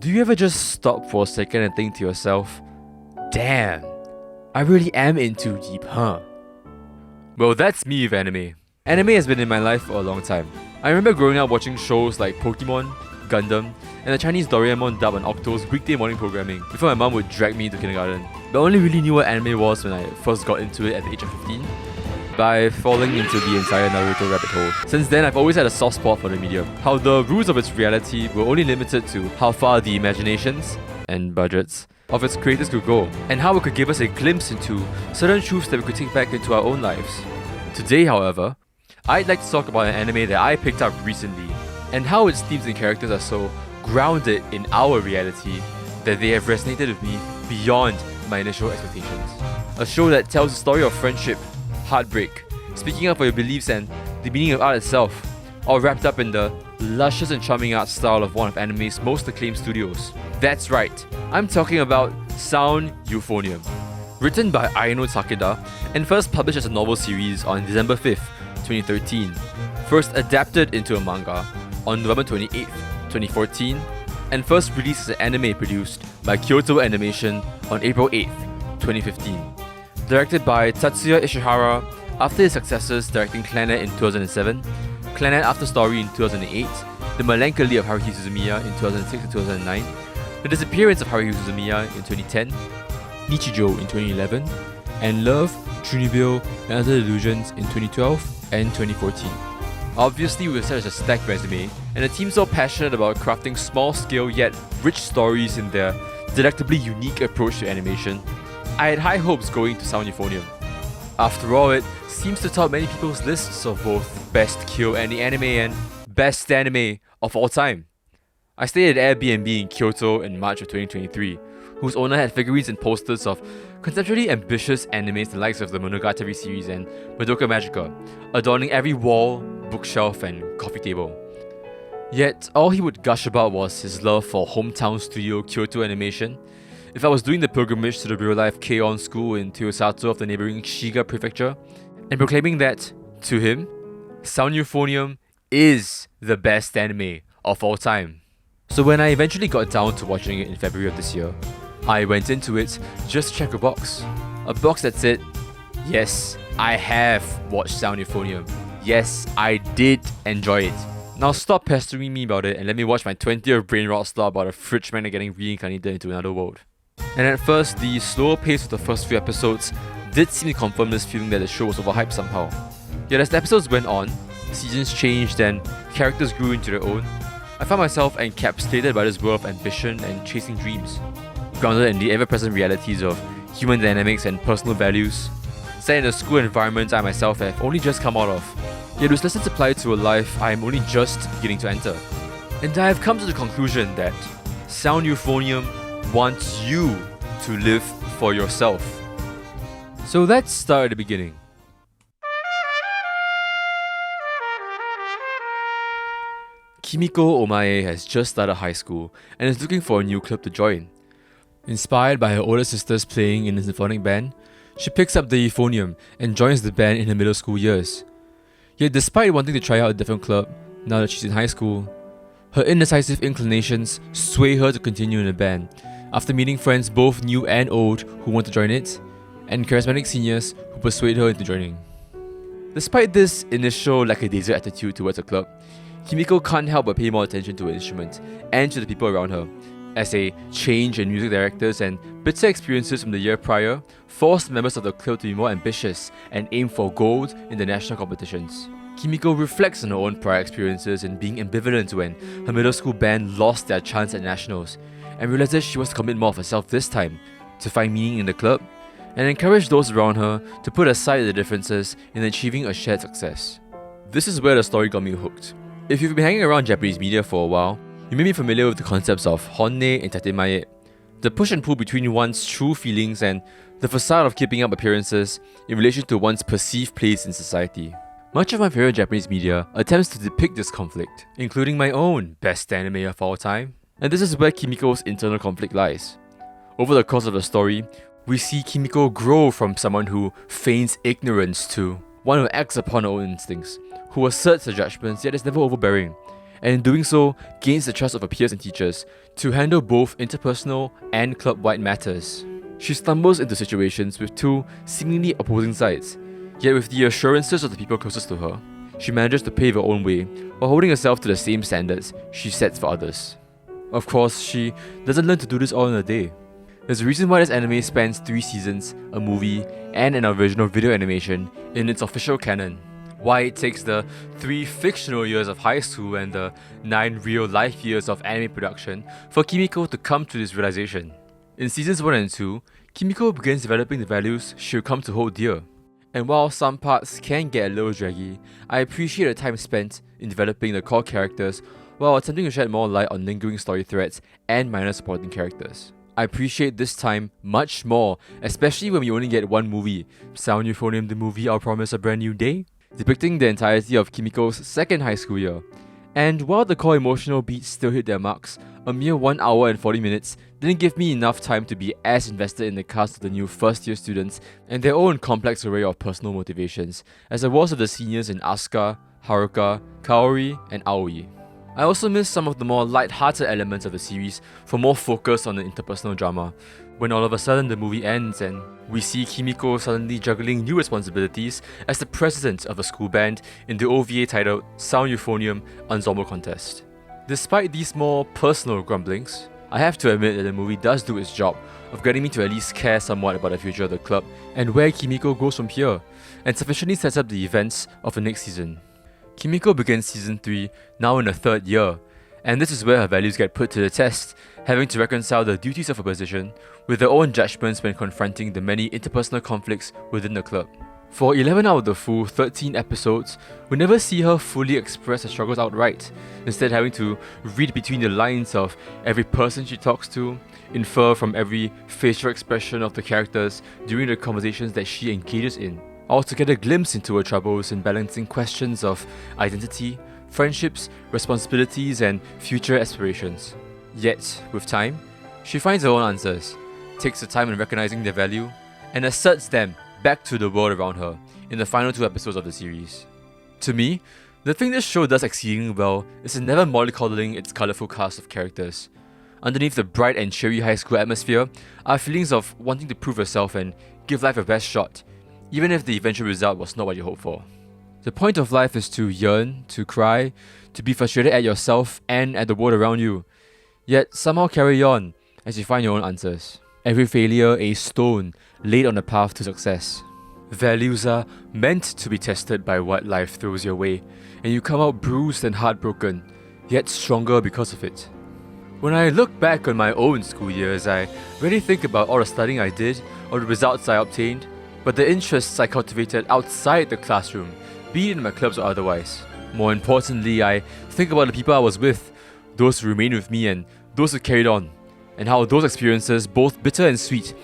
Do you ever just stop for a second and think to yourself, damn, I really am in too deep, huh? Well, that's me with anime. Anime has been in my life for a long time. I remember growing up watching shows like Pokemon, Gundam, and the Chinese Doraemon dub on Octo's weekday morning programming before my mum would drag me to kindergarten. But I only really knew what anime was when I first got into it at the age of 15, by falling into the entire Naruto rabbit hole. Since then, I've always had a soft spot for the medium. How the rules of its reality were only limited to how far the imaginations and budgets of its creators could go, and how it could give us a glimpse into certain truths that we could take back into our own lives. Today, however, I'd like to talk about an anime that I picked up recently, and how its themes and characters are so grounded in our reality that they have resonated with me beyond my initial expectations. A show that tells the story of friendship, heartbreak, speaking up for your beliefs and the meaning of art itself, all wrapped up in the luscious and charming art style of one of anime's most acclaimed studios. That's right, I'm talking about Sound Euphonium. Written by Aino Takeda and first published as a novel series on December 5th, 2013, first adapted into a manga on November 28th, 2014, and first released as an anime produced by Kyoto Animation on April 8th, 2015. Directed by Tatsuya Ishihara after his successors directing Clannad in 2007, Clannad After Story in 2008, The Melancholy of Haruhi Suzumiya in 2006 and 2009, The Disappearance of Haruhi Suzumiya in 2010, Nichijou in 2011, and Love, Trinibio, and Other Illusions in 2012 and 2014. Obviously, with such a stacked resume, and a team so passionate about crafting small-scale yet rich stories in their delectably unique approach to animation, I had high hopes going to Sound Euphonium. After all, it seems to top many people's lists of both Best Kyo Any Anime and Best Anime of all time. I stayed at Airbnb in Kyoto in March of 2023, whose owner had figurines and posters of conceptually ambitious animes the likes of the Monogatari series and Madoka Magica, adorning every wall, bookshelf, and coffee table. Yet, all he would gush about was his love for hometown studio Kyoto Animation. If I was doing the pilgrimage to the real-life K-On! School in Toyosato of the neighbouring Shiga Prefecture, and proclaiming that, to him, Sound Euphonium is the best anime of all time. So when I eventually got down to watching it in February of this year, I went into it just to check a box. A box that said, yes, I have watched Sound Euphonium. Yes, I did enjoy it. Now stop pestering me about it and let me watch my 20th brain rot slot about a fridge magnet getting reincarnated into another world. And at first, the slower pace of the first few episodes did seem to confirm this feeling that the show was overhyped somehow. Yet as the episodes went on, seasons changed and characters grew into their own, I found myself encapsulated by this world of ambition and chasing dreams, grounded in the ever-present realities of human dynamics and personal values, set in a school environment I myself have only just come out of, yet whose lessons apply to a life I am only just beginning to enter. And I have come to the conclusion that Sound Euphonium wants you to live for yourself. So let's start at the beginning. Kimiko Omae has just started high school and is looking for a new club to join. Inspired by her older sisters playing in a symphonic band, she picks up the euphonium and joins the band in her middle school years. Yet despite wanting to try out a different club, now that she's in high school, her indecisive inclinations sway her to continue in the band, after meeting friends both new and old who want to join it, and charismatic seniors who persuade her into joining. Despite this initial lackadaisical attitude towards the club, Kimiko can't help but pay more attention to her instrument and to the people around her, as a change in music directors and bitter experiences from the year prior forced members of the club to be more ambitious and aim for gold in the national competitions. Kimiko reflects on her own prior experiences in being ambivalent when her middle school band lost their chance at nationals, and realizes she wants to commit more of herself this time, to find meaning in the club, and encourage those around her to put aside the differences in achieving a shared success. This is where the story got me hooked. If you've been hanging around Japanese media for a while, you may be familiar with the concepts of honne and tatemae, the push and pull between one's true feelings and the facade of keeping up appearances in relation to one's perceived place in society. Much of my favorite Japanese media attempts to depict this conflict, including my own best anime of all time, and this is where Kimiko's internal conflict lies. Over the course of the story, we see Kimiko grow from someone who feigns ignorance to one who acts upon her own instincts, who asserts her judgments yet is never overbearing, and in doing so, gains the trust of her peers and teachers to handle both interpersonal and club-wide matters. She stumbles into situations with two seemingly opposing sides, yet with the assurances of the people closest to her, she manages to pave her own way while holding herself to the same standards she sets for others. Of course, she doesn't learn to do this all in a day. There's a reason why this anime spans 3 seasons, a movie, and an original video animation in its official canon. Why it takes the 3 fictional years of high school and the 9 real-life years of anime production for Kimiko to come to this realization. In seasons 1 and 2, Kimiko begins developing the values she'll come to hold dear. And while some parts can get a little draggy, I appreciate the time spent in developing the core characters while attempting to shed more light on lingering story threads and minor supporting characters. I appreciate this time much more, especially when we only get one movie, Sound Euphonium the movie I'll Promise a Brand New Day, depicting the entirety of Kimiko's second high school year. And while the core emotional beats still hit their marks, a mere 1 hour and 40 minutes didn't give me enough time to be as invested in the cast of the new first year students and their own complex array of personal motivations as I was of the seniors in Asuka, Haruka, Kaori, and Aoi. I also missed some of the more light-hearted elements of the series for more focus on the interpersonal drama, when all of a sudden the movie ends and we see Kimiko suddenly juggling new responsibilities as the president of a school band in the OVA titled Sound Euphonium Ensemble Contest. Despite these more personal grumblings, I have to admit that the movie does do its job of getting me to at least care somewhat about the future of the club and where Kimiko goes from here, and sufficiently sets up the events of the next season. Kimiko begins season 3 now in her 3rd year, and this is where her values get put to the test, having to reconcile the duties of her position with her own judgments when confronting the many interpersonal conflicts within the club. For 11 out of the full 13 episodes, we never see her fully express her struggles outright, instead having to read between the lines of every person she talks to, infer from every facial expression of the characters during the conversations that she engages in, all to get a glimpse into her troubles in balancing questions of identity, friendships, responsibilities, and future aspirations. Yet, with time, she finds her own answers, takes the time in recognizing their value, and asserts them back to the world around her in the final 2 episodes of the series. To me, the thing this show does exceedingly well is in never mollycoddling its colourful cast of characters. Underneath the bright and cheery high school atmosphere are feelings of wanting to prove yourself and give life a best shot, even if the eventual result was not what you hoped for. The point of life is to yearn, to cry, to be frustrated at yourself and at the world around you, yet somehow carry on as you find your own answers. Every failure a stone laid on the path to success. Values are meant to be tested by what life throws your way, and you come out bruised and heartbroken, yet stronger because of it. When I look back on my own school years, I rarely think about all the studying I did or the results I obtained, but the interests I cultivated outside the classroom, be it in my clubs or otherwise. More importantly, I think about the people I was with, those who remained with me and those who carried on, and how those experiences, both bitter and sweet,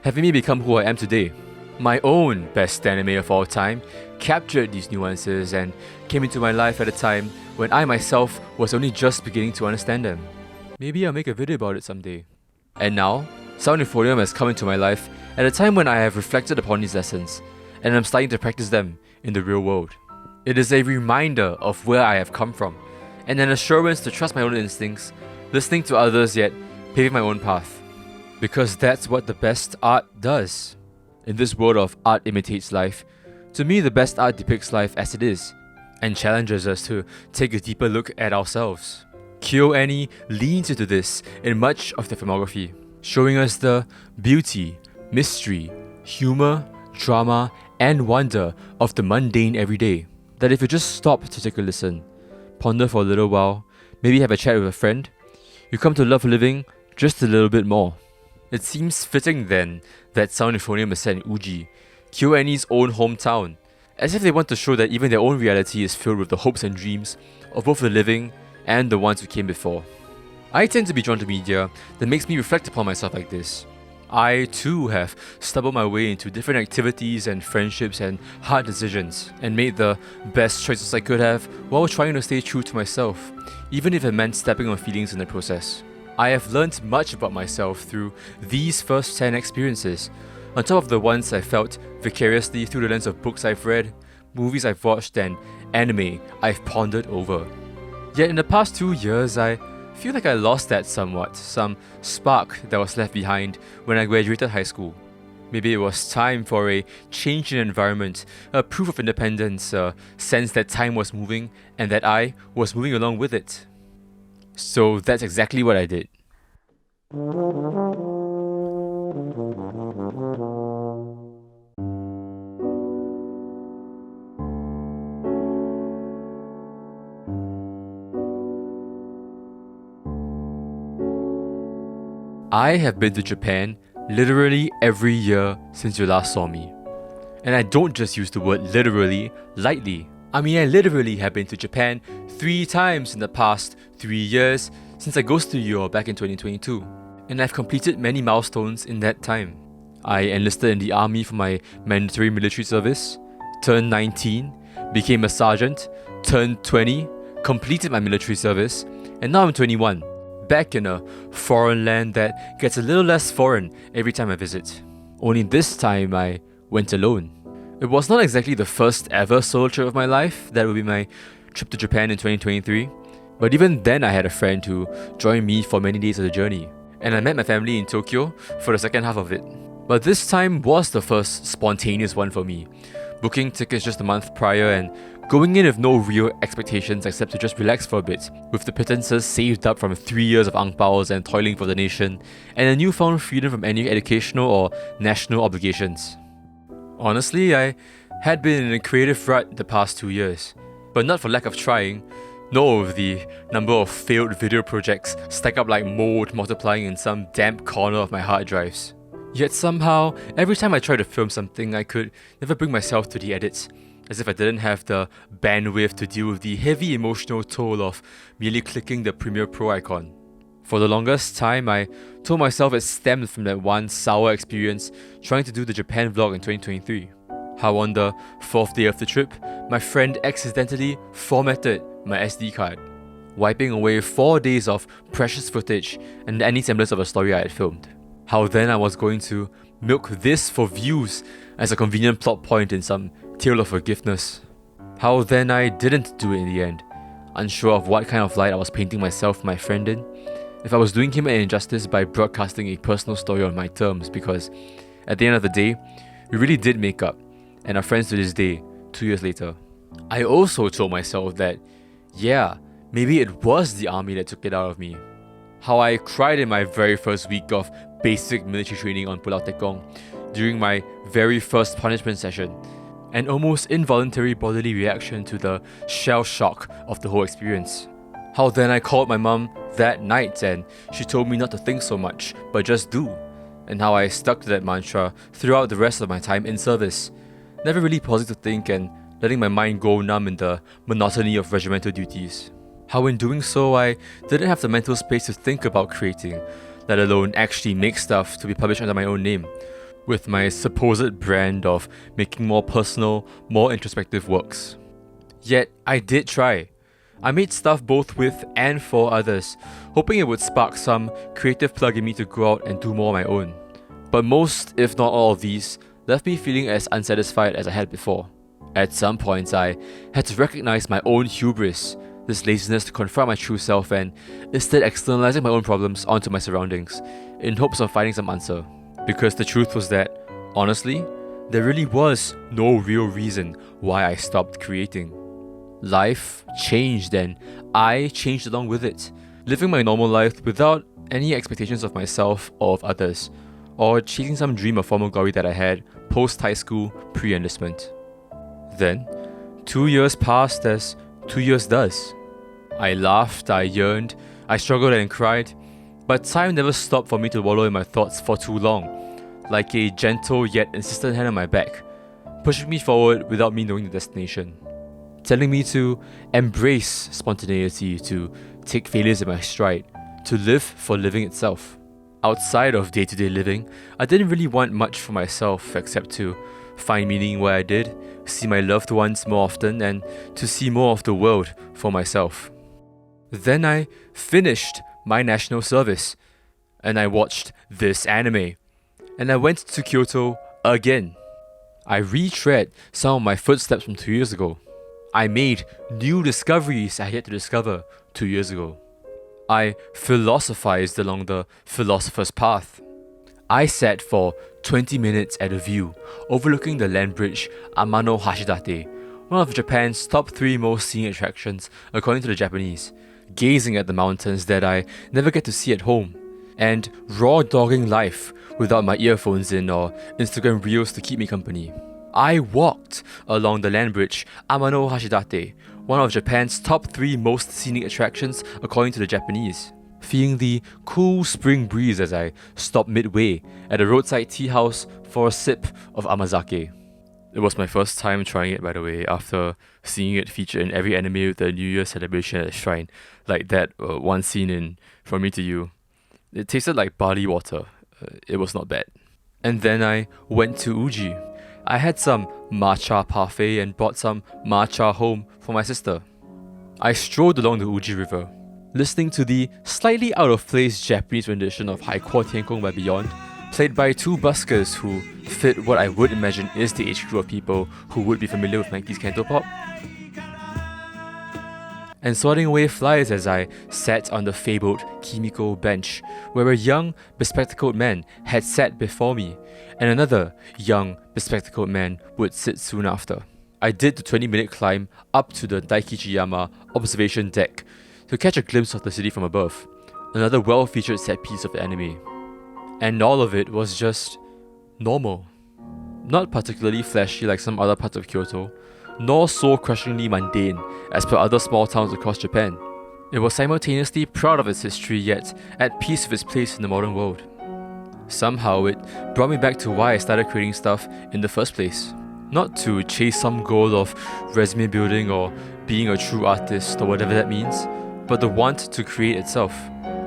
have made me become who I am today. My own best anime of all time captured these nuances and came into my life at a time when I myself was only just beginning to understand them. Maybe I'll make a video about it someday. And now, Sound Euphonium has come into my life at a time when I have reflected upon these lessons, and I'm starting to practice them in the real world. It is a reminder of where I have come from, and an assurance to trust my own instincts, listening to others yet paving my own path. Because that's what the best art does. In this world of art imitates life, to me the best art depicts life as it is, and challenges us to take a deeper look at ourselves. Kyoto Ani leans into this in much of their filmography, showing us the beauty, mystery, humor, drama, and wonder of the mundane everyday. That if you just stop to take a listen, ponder for a little while, maybe have a chat with a friend, you come to love living just a little bit more. It seems fitting then that Sound Euphonium is set in Uji, Kyoto Ani's own hometown, as if they want to show that even their own reality is filled with the hopes and dreams of both the living and the ones who came before. I tend to be drawn to media that makes me reflect upon myself like this. I too have stumbled my way into different activities and friendships and hard decisions, and made the best choices I could have while trying to stay true to myself, even if it meant stepping on feelings in the process. I have learnt much about myself through these first 10 experiences, on top of the ones I felt vicariously through the lens of books I've read, movies I've watched, and anime I've pondered over. Yet in the past 2 years, I feel like I lost that somewhat, some spark that was left behind when I graduated high school. Maybe it was time for a change in environment, a proof of independence, a sense that time was moving and that I was moving along with it. So that's exactly what I did. I have been to Japan literally every year since you last saw me. And I don't just use the word literally lightly. I mean, I literally have been to Japan 3 times in the past 3 years since I ghosted you all back in 2022. And I've completed many milestones in that time. I enlisted in the army for my mandatory military service, turned 19, became a sergeant, turned 20, completed my military service, and now I'm 21. Back in a foreign land that gets a little less foreign every time I visit. Only this time I went alone. It was not exactly the first ever solo trip of my life. That would be my trip to Japan in 2023. But even then I had a friend who joined me for many days of the journey. And I met my family in Tokyo for the second half of it. But this time was the first spontaneous one for me. Booking tickets just a month prior and going in with no real expectations except to just relax for a bit, with the pittances saved up from 3 years of ang paos and toiling for the nation, and a newfound freedom from any educational or national obligations. Honestly, I had been in a creative rut the past 2 years, but not for lack of trying. No, the number of failed video projects stack up like mold multiplying in some damp corner of my hard drives. Yet somehow, every time I tried to film something, I could never bring myself to the edits, as if I didn't have the bandwidth to deal with the heavy emotional toll of merely clicking the Premiere Pro icon. For the longest time, I told myself it stemmed from that one sour experience trying to do the Japan vlog in 2023. How on the 4th day of the trip, my friend accidentally formatted my SD card, wiping away 4 days of precious footage and any semblance of a story I had filmed. How then I was going to milk this for views as a convenient plot point in some tale of forgiveness. How then I didn't do it in the end, unsure of what kind of light I was painting myself and my friend in, if I was doing him an injustice by broadcasting a personal story on my terms, because at the end of the day, we really did make up and are friends to this day, 2 years later. I also told myself that, yeah, maybe it was the army that took it out of me. How I cried in my very first week of basic military training on Pulau Tekong during my very first punishment session, an almost involuntary bodily reaction to the shell shock of the whole experience. How then I called my mum that night and she told me not to think so much, but just do. And how I stuck to that mantra throughout the rest of my time in service, never really pausing to think and letting my mind go numb in the monotony of regimental duties. How in doing so I didn't have the mental space to think about creating, let alone actually make stuff to be published under my own name, with my supposed brand of making more personal, more introspective works. Yet I did try. I made stuff both with and for others, hoping it would spark some creative plug in me to go out and do more on my own. But most, if not all of these, left me feeling as unsatisfied as I had before. At some points I had to recognize my own hubris, this laziness to confront my true self and instead externalizing my own problems onto my surroundings, in hopes of finding some answer. Because the truth was that, honestly, there really was no real reason why I stopped creating. Life changed and I changed along with it, living my normal life without any expectations of myself or of others, or chasing some dream of former glory that I had post-high school, pre-enlistment. Then, 2 years passed as 2 years does. I laughed, I yearned, I struggled and cried, but time never stopped for me to wallow in my thoughts for too long, like a gentle yet insistent hand on my back, pushing me forward without me knowing the destination, telling me to embrace spontaneity, to take failures in my stride, to live for living itself. Outside of day-to-day living, I didn't really want much for myself except to find meaning where I did, see my loved ones more often, and to see more of the world for myself. Then I finished my national service, and I watched this anime, and I went to Kyoto again. I retread some of my footsteps from 2 years ago. I made new discoveries I had yet to discover 2 years ago. I philosophized along the philosopher's path. I sat for 20 minutes at a view overlooking the land bridge Amano Hashidate, one of Japan's top 3 most scenic attractions according to the Japanese, gazing at the mountains that I never get to see at home, and raw dogging life without my earphones in or Instagram reels to keep me company. I walked along the land bridge Amano Hashidate, one of Japan's top 3 most scenic attractions according to the Japanese, feeling the cool spring breeze as I stopped midway at a roadside tea house for a sip of amazake. It was my first time trying it, by the way, after seeing it featured in every anime with the New Year celebration at the shrine, like that one scene in From Me to You. It tasted like barley water. It was not bad. And then I went to Uji. I had some matcha parfait and brought some matcha home for my sister. I strolled along the Uji River, listening to the slightly out-of-place Japanese rendition of Haikuo Tienkong by Beyond, played by 2 buskers who fit what I would imagine is the age group of people who would be familiar with 90s cantopop, and swatting away flies as I sat on the fabled Kimiko bench, where a young, bespectacled man had sat before me, and another young, bespectacled man would sit soon after. I did the 20-minute climb up to the Daikichiyama observation deck to catch a glimpse of the city from above, another well-featured set piece of the anime. And all of it was just normal. Not particularly flashy like some other parts of Kyoto, nor soul-crushingly mundane as per other small towns across Japan. It was simultaneously proud of its history yet at peace with its place in the modern world. Somehow it brought me back to why I started creating stuff in the first place. Not to chase some goal of resume building or being a true artist or whatever that means, but the want to create itself.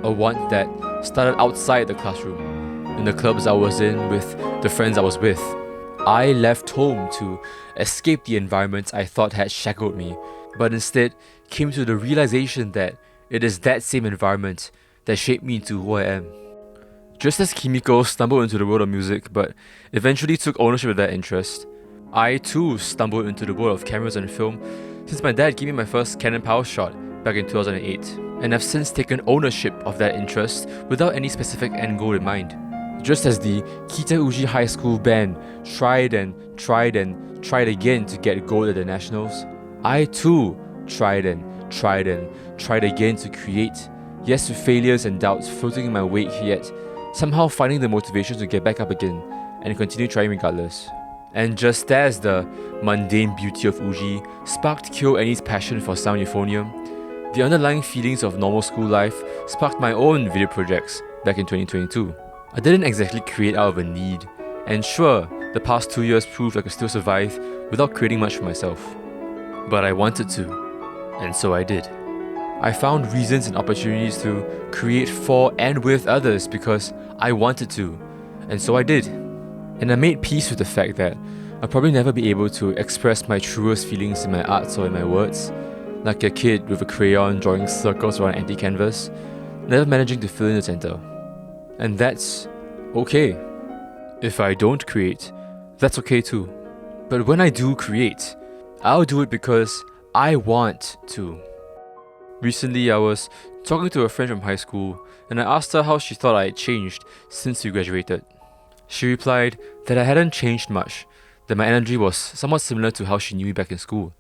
A want that started outside the classroom, in the clubs I was in with the friends I was with. I left home to escape the environment I thought had shackled me, but instead came to the realization that it is that same environment that shaped me into who I am. Just as Kimiko stumbled into the world of music but eventually took ownership of that interest, I too stumbled into the world of cameras and film since my dad gave me my first Canon Power shot back in 2008, and I've since taken ownership of that interest without any specific end goal in mind. Just as the Kita Uji High School band tried again to get gold at the nationals, I too tried again to create, yes, with failures and doubts floating in my wake, yet somehow finding the motivation to get back up again and continue trying regardless. And just as the mundane beauty of Uji sparked KyoAni's passion for sound euphonium, the underlying feelings of normal school life sparked my own video projects back in 2022. I didn't exactly create out of a need, and sure, the past 2 years proved I could still survive without creating much for myself. But I wanted to, and so I did. I found reasons and opportunities to create for and with others because I wanted to, and so I did. And I made peace with the fact that I'll probably never be able to express my truest feelings in my arts or in my words, like a kid with a crayon drawing circles around an empty canvas, never managing to fill in the center. And that's okay. If I don't create, that's okay too. But when I do create, I'll do it because I want to. Recently, I was talking to a friend from high school, and I asked her how she thought I had changed since we graduated. She replied that I hadn't changed much, that my energy was somewhat similar to how she knew me back in school,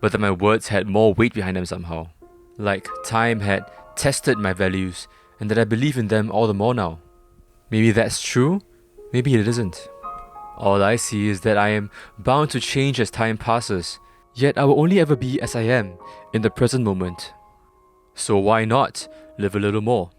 but that my words had more weight behind them somehow. Like time had tested my values, and that I believe in them all the more now. Maybe that's true, maybe it isn't. All I see is that I am bound to change as time passes, yet I will only ever be as I am in the present moment. So why not live a little more?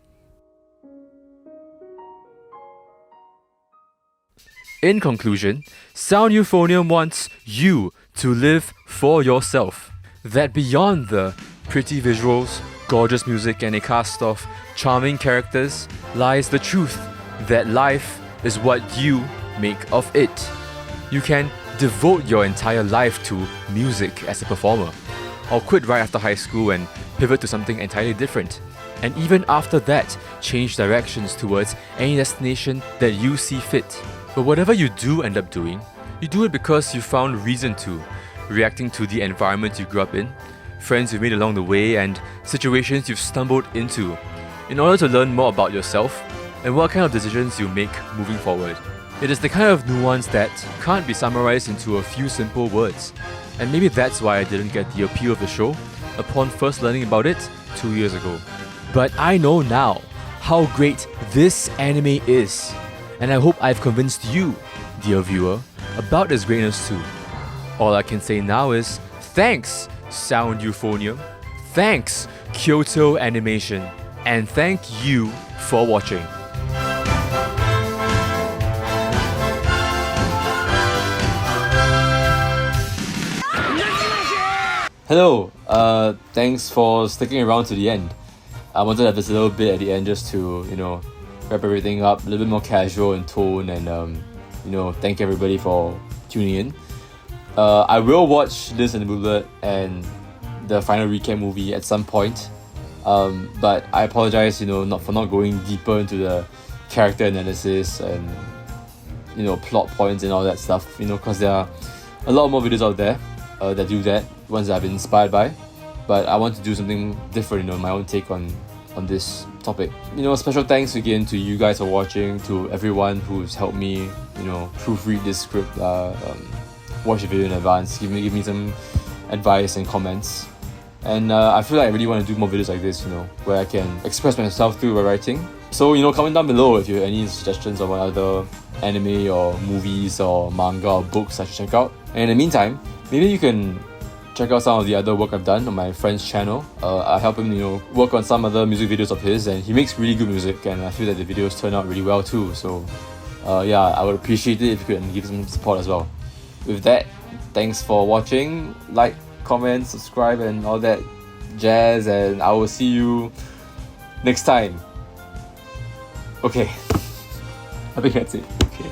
In conclusion, Sound Euphonium wants you to live for yourself. That beyond the pretty visuals, gorgeous music, and a cast of charming characters lies the truth that life is what you make of it. You can devote your entire life to music as a performer, or quit right after high school and pivot to something entirely different. And even after that, change directions towards any destination that you see fit. But whatever you do end up doing, you do it because you found reason to, reacting to the environment you grew up in, friends you've made along the way, and situations you've stumbled into, in order to learn more about yourself and what kind of decisions you make moving forward. It is the kind of nuance that can't be summarized into a few simple words, and maybe that's why I didn't get the appeal of the show upon first learning about it 2 years ago. But I know now how great this anime is, and I hope I've convinced you, dear viewer, about its greatness too. All I can say now is thanks, Sound Euphonium, thanks, Kyoto Animation, and thank you for watching. Hello, thanks for sticking around to the end. I wanted to have this little bit at the end just to, wrap everything up, a little bit more casual in tone, and, thank everybody for tuning in. I will watch this and the Bullet and the final recap movie at some point, but I apologize, for not going deeper into the character analysis and, plot points and all that stuff, because there are a lot more videos out there that do that, ones that I've been inspired by, but I want to do something different, my own take on this topic. Special thanks again to you guys for watching, to everyone who's helped me, proofread this script, watch the video in advance, give me some advice and comments. And I feel like I really want to do more videos like this, where I can express myself through my writing. So, comment down below if you have any suggestions of what other anime or movies or manga or books I should check out. And in the meantime, maybe you can check out some of the other work I've done on my friend's channel. I help him, work on some other music videos of his, and he makes really good music, and I feel that the videos turn out really well too. So, I would appreciate it if you could give some support as well. With that, thanks for watching. Like, comment, subscribe, and all that jazz, and I will see you next time. Okay. I think that's it. Okay.